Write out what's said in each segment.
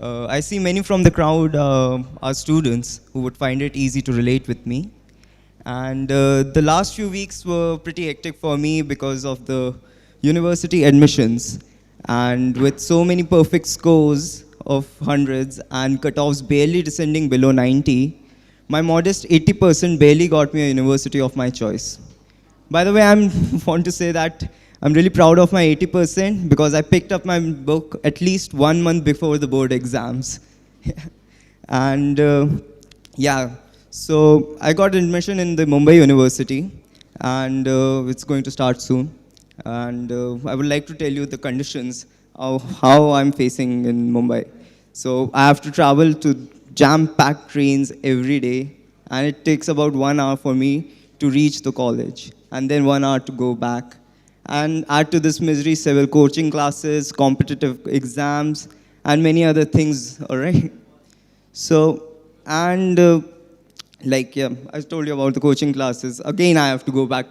I see many from the crowd are students who would find it easy to relate with me. And the last few weeks were pretty hectic for me because of the university admissions. And with so many perfect scores of hundreds and cutoffs barely descending below 90, my modest 80% barely got me a university of my choice. By the way, I want to say that I'm really proud of my 80% because I picked up my book at least 1 month before the board exams. And yeah, so I got admission in the Mumbai University, and it's going to start soon. And I would like to tell you the conditions of how I'm facing in Mumbai. So I have to travel to jam-packed trains every day, and it takes about 1 hour for me to reach the college, and then 1 hour to go back. And add to this misery several coaching classes, competitive exams, and many other things, all right? So, and like, yeah, I told you about the coaching classes. Again, I have to go back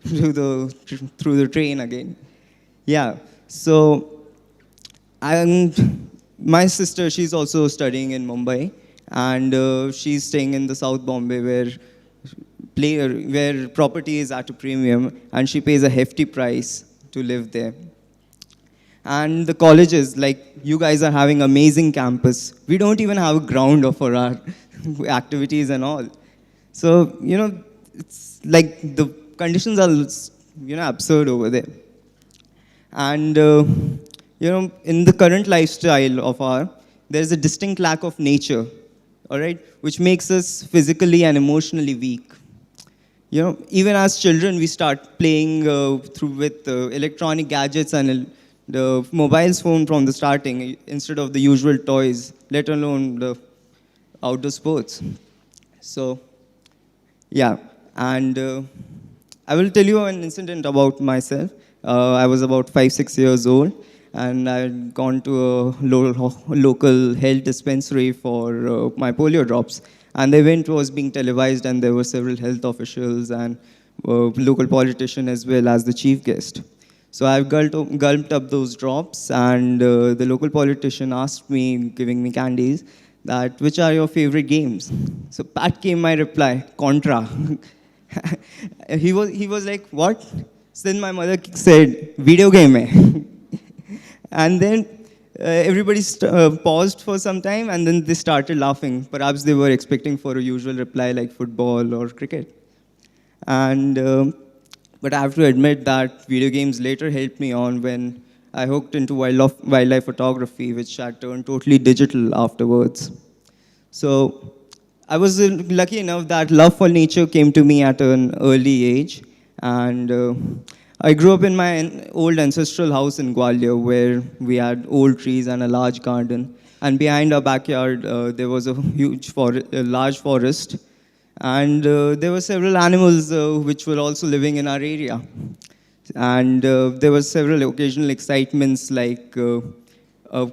through the train again. Yeah, so, and my sister, she's also studying in Mumbai, and she's staying in the South Bombay where property is at a premium, and she pays a hefty price to live there. And the colleges, like you guys are having amazing campus. We don't even have a ground for our activities and all. So, it's like the conditions are, absurd over there. And, in the current lifestyle of there's a distinct lack of nature, all right, which makes us physically and emotionally weak. Even as children, we start playing with electronic gadgets and the mobile phone from the starting instead of the usual toys, let alone the outdoor sports. So, yeah, and I will tell you an incident about myself. I was about 5, 6 years old, and I had gone to a local health dispensary for my polio drops. And the event was being televised, and there were several health officials and local politician as well as the chief guest. So I gulped up those drops, and the local politician asked me, giving me candies, that which are your favorite games? So pat came my reply, Contra. he was like, what? So then my mother said, video game hai. And then everybody paused for some time, and then they started laughing. Perhaps they were expecting for a usual reply like football or cricket. And but I have to admit that video games later helped me on when I hooked into wildlife photography, which had turned totally digital afterwards. So I was lucky enough that love for nature came to me at an early age, and I grew up in my old ancestral house in Gwalior, where we had old trees and a large garden. And behind our backyard, there was a large forest. And there were several animals which were also living in our area. And there were several occasional excitements like, when a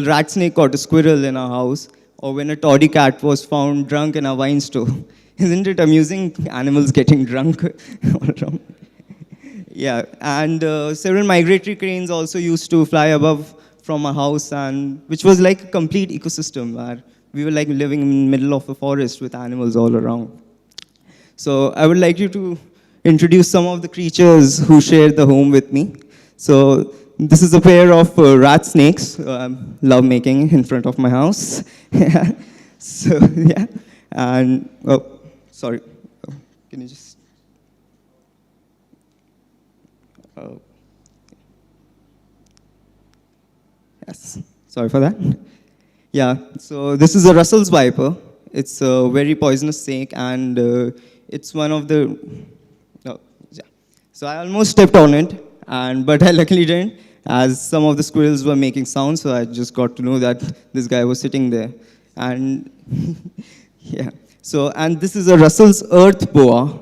rat snake caught a squirrel in our house, or when a toddy cat was found drunk in our wine store. Isn't it amusing, animals getting drunk all around? Yeah, and several migratory cranes also used to fly above from our house, and which was like a complete ecosystem where we were like living in the middle of a forest with animals all around. So I would like you to introduce some of the creatures who share the home with me. So this is a pair of rat snakes, love making in front of my house. So yeah, and sorry, can you just? Yes, sorry for that. Yeah, so this is a Russell's viper. It's a very poisonous snake, and it's one of the. Oh, yeah. So I almost stepped on it, but I luckily didn't, as some of the squirrels were making sounds. So I just got to know that this guy was sitting there, and yeah. So, and this is a Russell's earth boa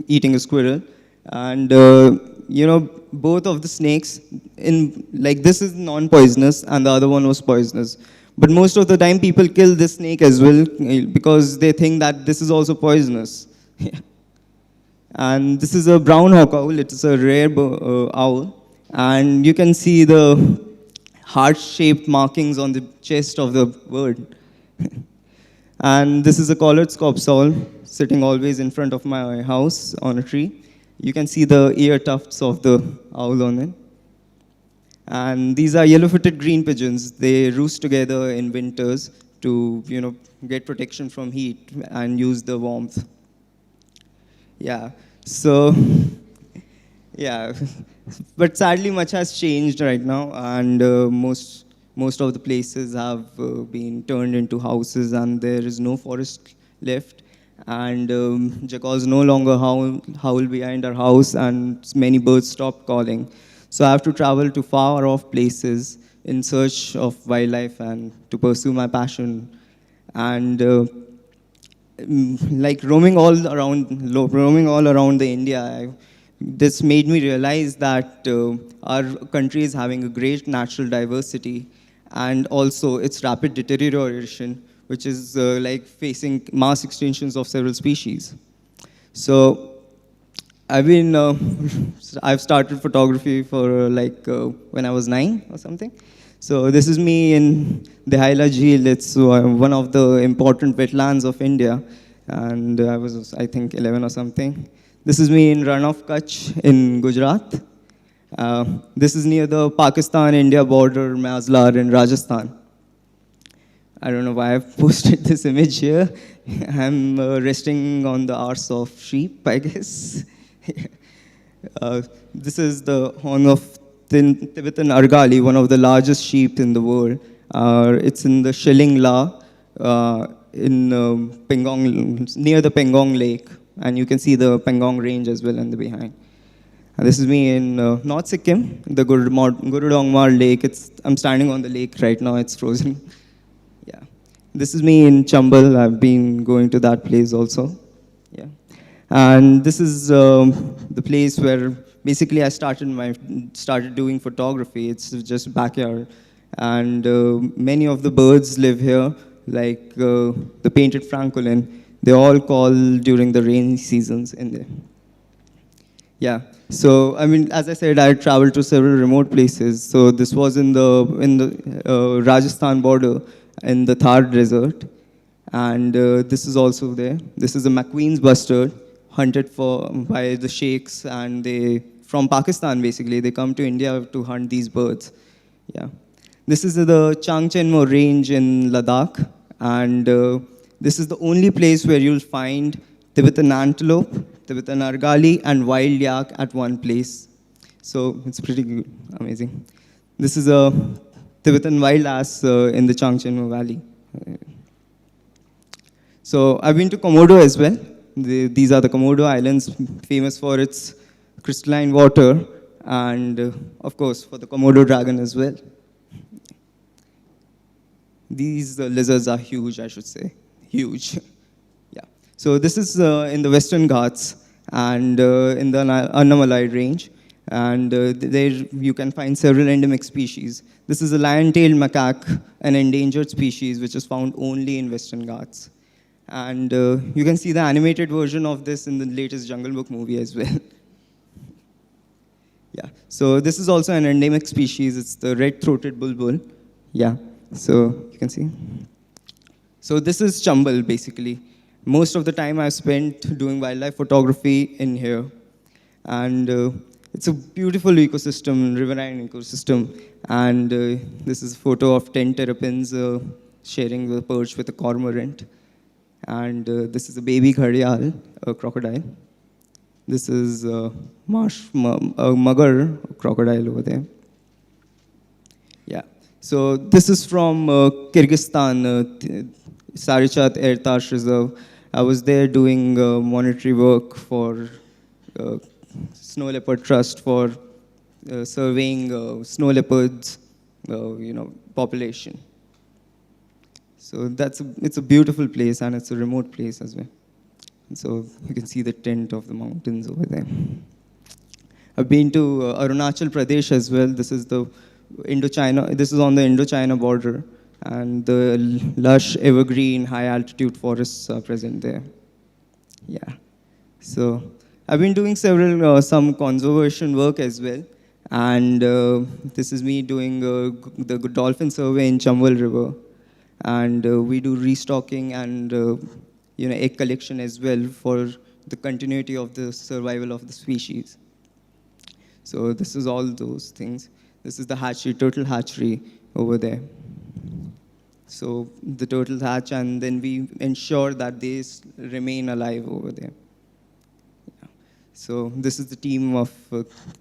eating a squirrel. And, both of the snakes, this is non-poisonous and the other one was poisonous. But most of the time people kill this snake as well because they think that this is also poisonous. And this is a brown hawk owl. It's a rare owl. And you can see heart-shaped markings on the chest of the bird. And this is a collared scops owl sitting always in front of my house on a tree. You can see the ear tufts of the owl on it. And these are yellow-footed green pigeons. They roost together in winters to, get protection from heat and use the warmth. Yeah. So, yeah. But sadly, much has changed right now, and most of the places have been turned into houses, and there is no forest left. And jackals no longer howl behind our house, and many birds stopped calling. So I have to travel to far off places in search of wildlife and to pursue my passion. And like roaming all around the India, this made me realize that our country is having a great natural diversity, and also its rapid deterioration, which is like facing mass extinctions of several species. So I've started photography for when I was 9 or something. So this is me in the Haila Jheel. It's one of the important wetlands of India, and I was, I think, 11 or something. This is me in Rann of Kutch in Gujarat. This is near the Pakistan-India border, Mazlar in Rajasthan. I don't know why I've posted this image here. I'm resting on the arse of sheep, I guess. This is the horn of Tibetan Argali, one of the largest sheep in the world. It's in the Shilling La in Pengong, near the Pengong Lake. And you can see the Pengong Range as well in the behind. And this is me in North Sikkim, the Gurudongmar Lake. I'm standing on the lake right now, it's frozen. Yeah. This is me in Chambal. I've been going to that place also. Yeah. And this is the place where basically I started doing photography. It's just backyard. And many of the birds live here, like the painted francolin. They all call during the rainy seasons in there. Yeah. So, I mean, as I said, I traveled to several remote places. So this was in the Rajasthan border, in the Thar Desert. And this is also there. This is a McQueen's bustard, hunted by the sheikhs, and from Pakistan, basically. They come to India to hunt these birds. Yeah. This is the Changchenmo range in Ladakh. And this is the only place where you'll find Tibetan antelope, Tibetan argali, and wild yak at one place. So it's pretty good, amazing. This is a Tibetan wild ass in the Changchenmo Valley. So I've been to Komodo as well. These are the Komodo Islands, famous for its crystalline water, and of course for the Komodo dragon as well. These lizards are huge, I should say. Huge. Yeah. So this is in the Western Ghats and in the Annamalai range. And there you can find several endemic species. This is a lion-tailed macaque, an endangered species which is found only in Western Ghats. And you can see the animated version of this in the latest Jungle Book movie as well. Yeah. So this is also an endemic species. It's the red-throated bulbul. Yeah. So you can see. So this is Chambal, basically. Most of the time I've spent doing wildlife photography in here. And it's a beautiful ecosystem, riverine ecosystem. And this is a photo of 10 terrapins sharing the perch with a cormorant. And this is a baby gharial, a crocodile. This is a mugger, a crocodile over there. Yeah. So this is from Kyrgyzstan, Sarichat Ertash Reserve. I was there doing monetary work for Snow Leopard Trust for surveying snow leopards, population. So it's a beautiful place, and it's a remote place as well. And so you can see the tent of the mountains over there. I've been to Arunachal Pradesh as well. This is the Indochina. This is on the Indochina border, and the lush, evergreen, high-altitude forests are present there. Yeah. So I've been doing some conservation work as well, And this is me doing the dolphin survey in Chambal River. And we do restocking and egg collection as well for the continuity of the survival of the species. So this is all those things. This is the hatchery, turtle hatchery over there. So the turtles hatch, and then we ensure that they remain alive over there. Yeah. So this is the team of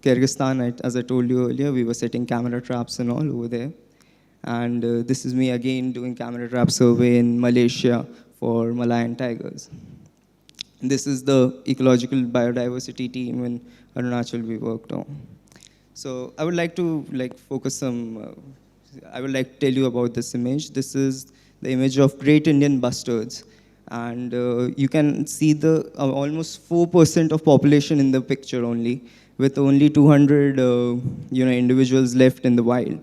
Kyrgyzstan. As I told you earlier, we were setting camera traps and all over there. And this is me again doing camera trap survey in Malaysia for Malayan tigers. And this is the ecological biodiversity team in Arunachal we worked on. So I would like to focus some. I would like to tell you about this image. This is the image of great Indian bustards. And you can see the almost 4% of population in the picture only, with only 200 individuals left in the wild.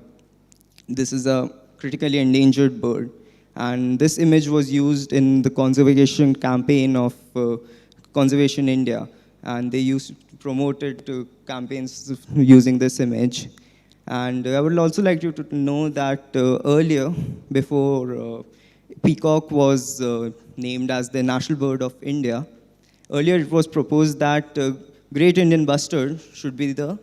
This is a critically endangered bird. And this image was used in the conservation campaign of Conservation India. And they used to promote it to campaigns using this image. And I would also like you to know that earlier, before peacock was named as the national bird of India, earlier it was proposed that great Indian bustard should be the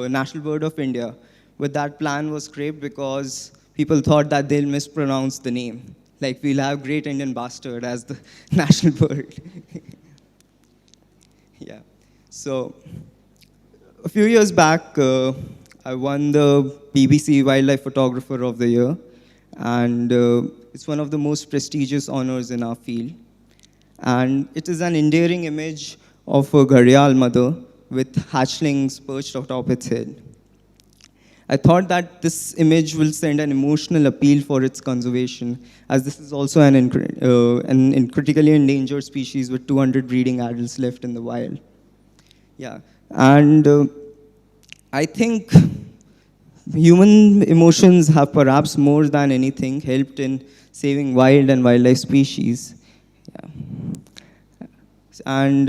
national bird of India. But that plan was scrapped because people thought that they'll mispronounce the name. Like, we'll have great Indian bustard as the national bird. Yeah. So a few years back, I won the BBC Wildlife Photographer of the Year, and it's one of the most prestigious honors in our field. And it is an endearing image of a gharial mother with hatchlings perched atop its head. I thought that this image will send an emotional appeal for its conservation, as this is also an critically endangered species with 200 breeding adults left in the wild. Yeah, and I think human emotions have perhaps more than anything helped in saving wild and wildlife species. Yeah. And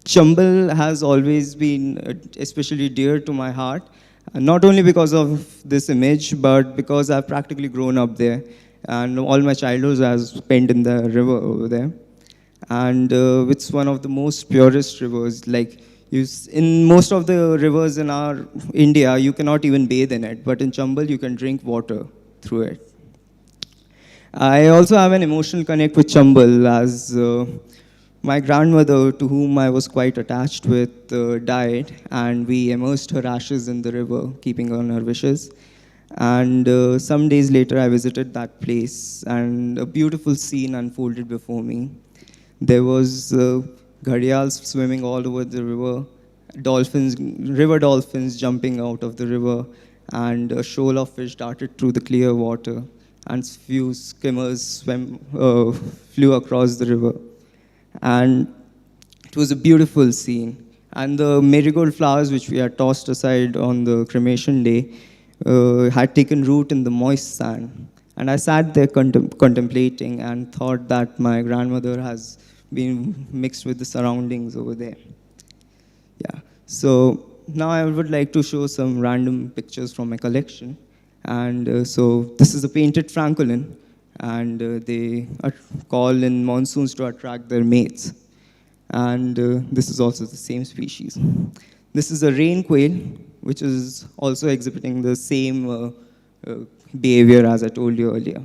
Chambal has always been especially dear to my heart, not only because of this image, but because I've practically grown up there, and all my childhood I've spent in the river over there. And it's one of the most purest rivers. Like, in most of the rivers in our India, you cannot even bathe in it, but in Chambal, you can drink water through it. I also have an emotional connect with Chambal, as my grandmother, to whom I was quite attached with, died, and we immersed her ashes in the river, keeping on her wishes. And some days later, I visited that place, and a beautiful scene unfolded before me. There was gharials swimming all over the river, river dolphins jumping out of the river, and a shoal of fish darted through the clear water, and few skimmers flew across the river. And it was a beautiful scene. And the marigold flowers, which we had tossed aside on the cremation day, had taken root in the moist sand. And I sat there contemplating and thought that my grandmother has been mixed with the surroundings over there. Yeah. So now I would like to show some random pictures from my collection. And so this is a painted francolin, and they call in monsoons to attract their mates. And this is also the same species. This is a rain quail, which is also exhibiting the same behavior as I told you earlier.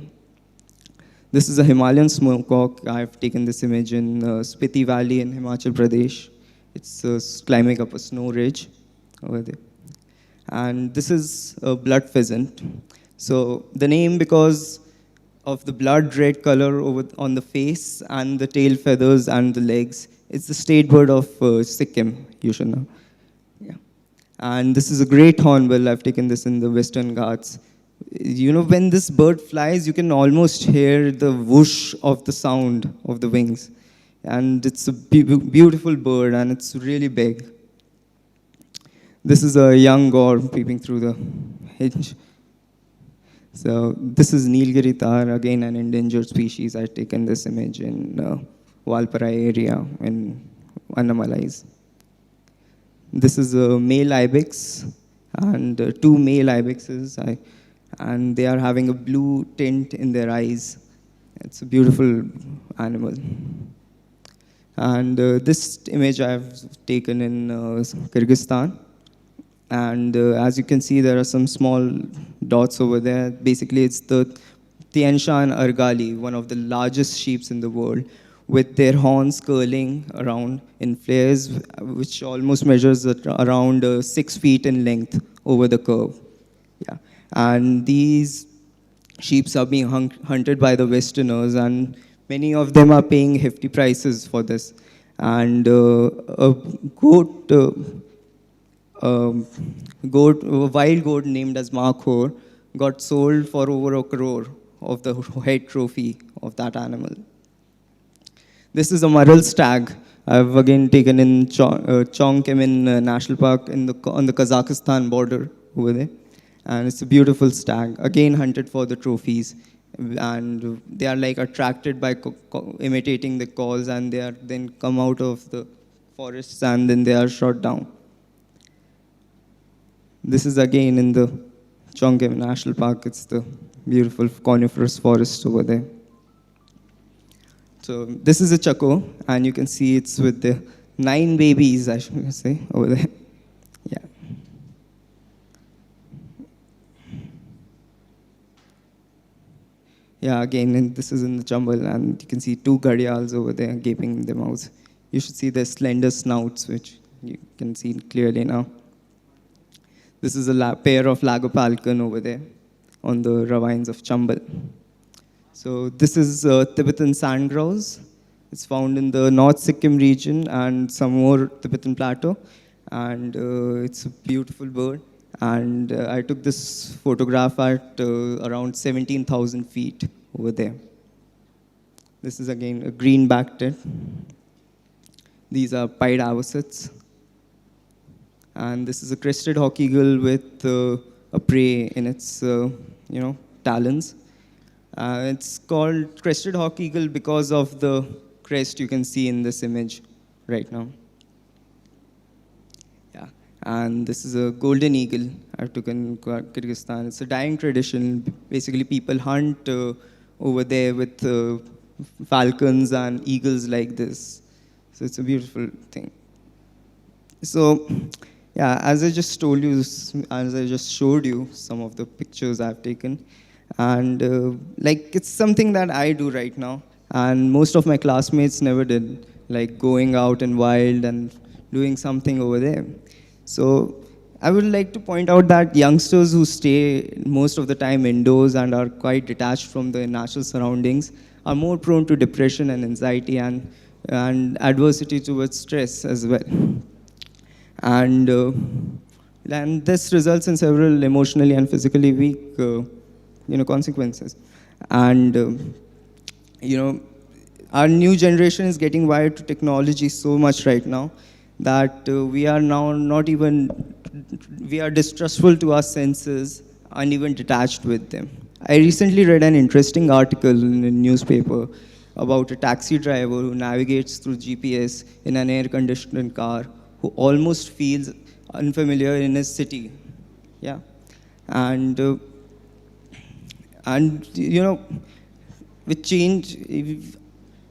This is a Himalayan smokecock. I've taken this image in Spiti Valley in Himachal Pradesh. It's climbing up a snow ridge over there. And this is a blood pheasant. So the name because of the blood red color on the face and the tail feathers and the legs. It's the state bird of Sikkim, you should know. Yeah. And this is a great hornbill. I've taken this in the Western Ghats. You know, when this bird flies, you can almost hear the whoosh of the sound of the wings. And it's a beautiful bird, and it's really big. This is a young gaur peeping through the hedge. So this is Nilgiri tar, again an endangered species. I've taken this image in Valparai area in Annamalais. This is a male ibex and two male ibexes, and they are having a blue tint in their eyes. It's a beautiful animal. And this image I've taken in Kyrgyzstan. And as you can see, there are some small dots over there. Basically, it's the Tian Shan Argali, one of the largest sheep in the world, with their horns curling around in flares, which almost measures at around 6 feet in length over the curve. Yeah. And these sheep are being hunted by the Westerners, and many of them are paying hefty prices for this. And a goat, a wild goat named as Makhor got sold for over a crore of the head trophy of that animal. This is a Mural stag. I've again taken in Chongkemin National Park on the Kazakhstan border over there. And it's a beautiful stag, again hunted for the trophies. And they are like attracted by imitating the calls, and they are then come out of the forests and then they are shot down. This is again in the Chongkemin National Park. It's the beautiful coniferous forest over there. So this is a Chaco, and you can see it's with the 9 babies, I should say, over there. Yeah. Yeah, again, and this is in the jungle, and you can see 2 gharials over there gaping in their mouths. You should see their slender snouts, which you can see clearly now. This is a pair of lagopalcon over there on the ravines of Chambal. So this is Tibetan sand grouse. It's found in the North Sikkim region and some more Tibetan plateau. And it's a beautiful bird. And I took this photograph at around 17,000 feet over there. This is again a green-backed tit. These are pied avocets. And this is a crested hawk eagle with a prey in its talons. It's called crested hawk eagle because of the crest you can see in this image right now. Yeah, and this is a golden eagle I took in Kyrgyzstan. It's a dying tradition. Basically, people hunt over there with falcons and eagles like this. So it's a beautiful thing. So, yeah, as I just told you, as I just showed you some of the pictures I've taken, and it's something that I do right now, and most of my classmates never did, like going out in wild and doing something over there. So I would like to point out that youngsters who stay most of the time indoors and are quite detached from the natural surroundings are more prone to depression and anxiety and adversity towards stress as well. And this results in several emotionally and physically weak consequences. And our new generation is getting wired to technology so much right now that we are now we are distrustful to our senses and even detached with them. I recently read an interesting article in a newspaper about a taxi driver who navigates through GPS in an air-conditioned car who almost feels unfamiliar in his city. Yeah. And with change,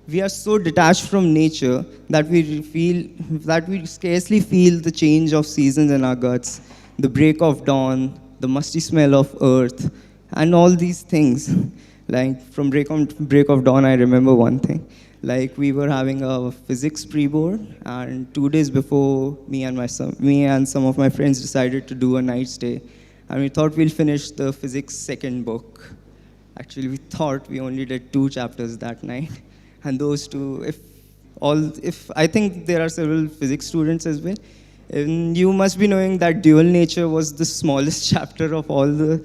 we are so detached from nature that we scarcely feel the change of seasons in our guts, the break of dawn, the musty smell of earth, and all these things. Like from break of dawn, I remember one thing. Like we were having a physics pre-board, and 2 days before, me and some of my friends decided to do a night stay, and we thought we'll finish the physics second book. Actually, we thought we only did 2 chapters that night, and those 2, if I think there are several physics students as well, and you must be knowing that dual nature was the smallest chapter of all the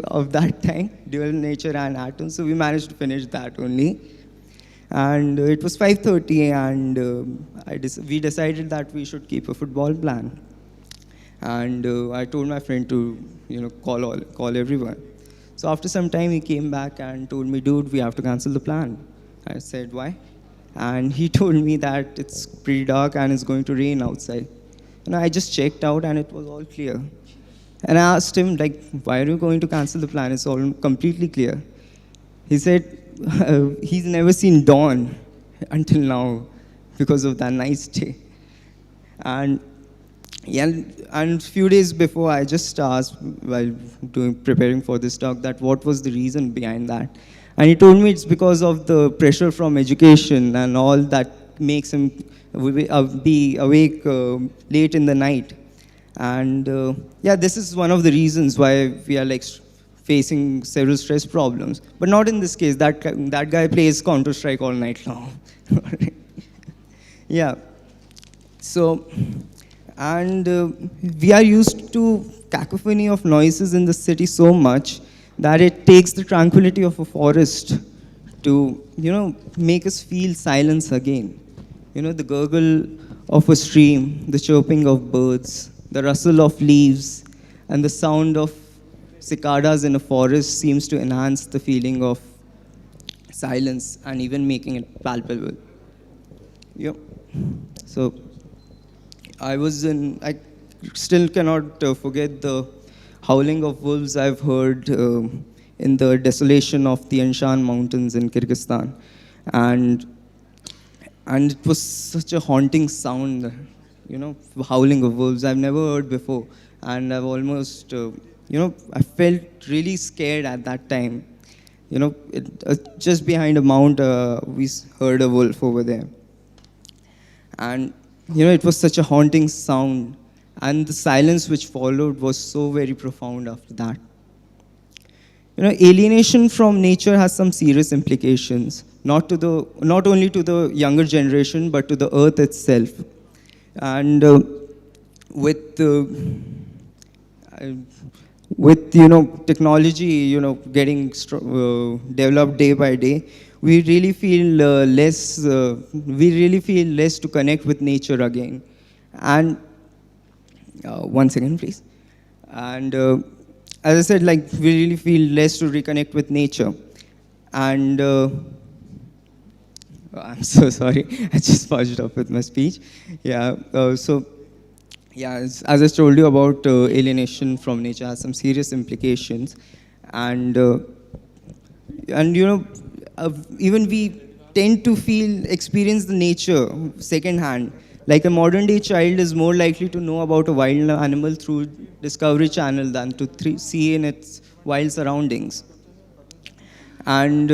of that time, dual nature and atoms. So we managed to finish that only. And it was 5:30, and we decided that we should keep a football plan. And I told my friend to, call everyone. So after some time, he came back and told me, "Dude, we have to cancel the plan." I said, "Why?" And he told me that it's pretty dark and it's going to rain outside. I just checked out and it was all clear. And I asked him, like, why are you going to cancel the plan? It's all completely clear. He said he's never seen dawn until now because of that nice day. And yeah, and few days before, I just asked while preparing for this talk that what was the reason behind that. And he told me it's because of the pressure from education and all that makes him be awake late in the night. And yeah, this is one of the reasons why we are like facing several stress problems. But not in this case. That guy plays Counter-Strike all night long. Yeah. So, and we are used to cacophony of noises in the city so much that it takes the tranquility of a forest to, make us feel silence again. The gurgle of a stream, the chirping of birds, the rustle of leaves, and the sound of cicadas in a forest seems to enhance the feeling of silence and even making it palpable. Yep. So I still cannot forget the howling of wolves I've heard in the desolation of the Anshan Mountains in Kyrgyzstan. And it was such a haunting sound, howling of wolves I've never heard before. And I've almost, I felt really scared at that time. Just behind a mount, we heard a wolf over there. And, it was such a haunting sound. And the silence which followed was so very profound after that. Alienation from nature has some serious implications, not only to the younger generation, but to the earth itself. And with technology, getting developed day by day, we really feel less to connect with nature again. And one second, please. And as I said, like, we really feel less to reconnect with nature. And I'm so sorry, I just fudged up with my speech. Yeah, yeah, as I told you about alienation from nature has some serious implications. And even we tend to experience the nature secondhand. Like a modern day child is more likely to know about a wild animal through Discovery Channel than to see in its wild surroundings. And,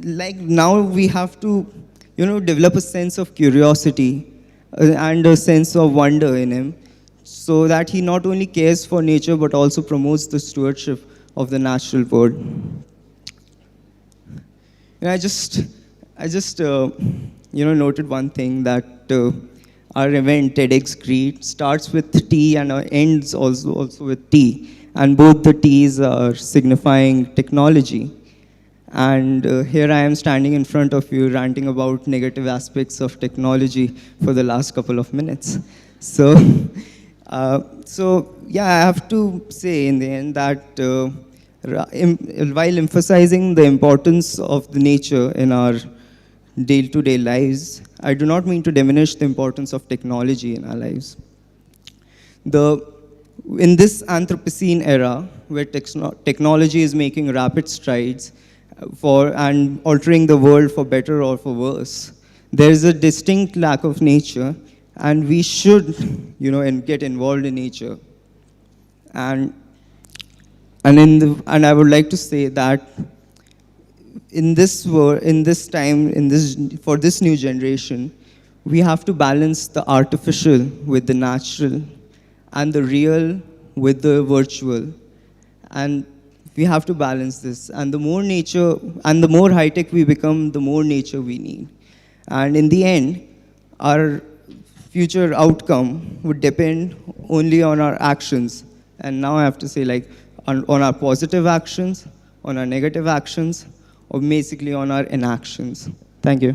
like now we have to, develop a sense of curiosity and a sense of wonder in him so that he not only cares for nature but also promotes the stewardship of the natural world. And I just noted one thing that our event, TEDxGRIET, starts with T and ends also with T. And both the T's are signifying technology. And here I am standing in front of you ranting about negative aspects of technology for the last couple of minutes. So, yeah, I have to say in the end that while emphasizing the importance of the nature in our day-to-day lives, I do not mean to diminish the importance of technology in our lives. In this Anthropocene era, where technology is making rapid strides and altering the world for better or for worse, there is a distinct lack of nature, and we should, get involved in nature. And I would like to say that in this world, for this new generation, we have to balance the artificial with the natural, and the real with the virtual. And we have to balance this. And the more nature, and the more high-tech we become, the more nature we need. And in the end, our future outcome would depend only on our actions. And now I have to say, like, on our positive actions, on our negative actions, or basically on our inactions. Thank you.